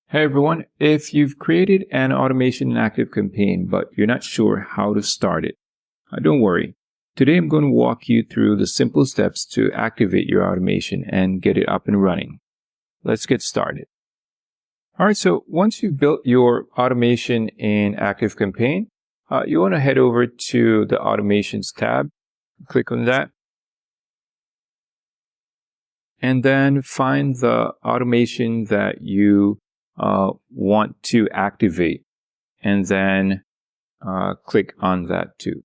Hey everyone, if you've created an automation in ActiveCampaign, but you're not sure how to start it, don't worry. Today I'm going to walk you through the simple steps to activate your automation and get it up and running. Let's get started. All right, so once you've built your automation in ActiveCampaign, you want to head over to the Automations tab, click on that, and then find the automation that you want to activate, and then click on that too.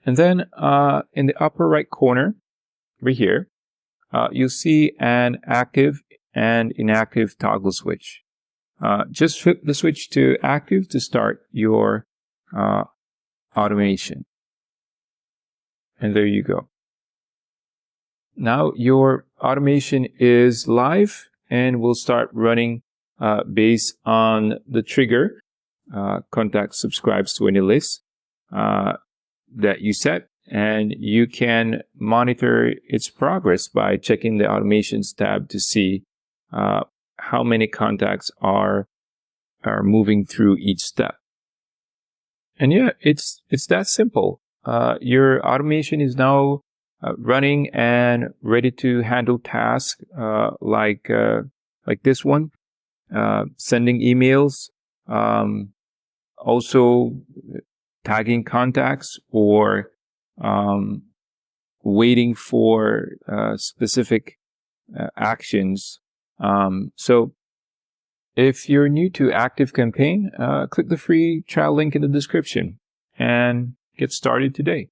And then in the upper right corner over here, you'll see an active and inactive toggle switch. Just flip the switch to active to start your automation. And there you go. Now your automation is live and will start running based on the trigger, contact subscribes to any list that you set. And you can monitor its progress by checking the Automations tab to see how many contacts are moving through each step. And yeah, it's that simple. Your automation is now running and ready to handle tasks like this one, sending emails, also tagging contacts, or waiting for specific actions. So if you're new to ActiveCampaign, click the free trial link in the description and get started today.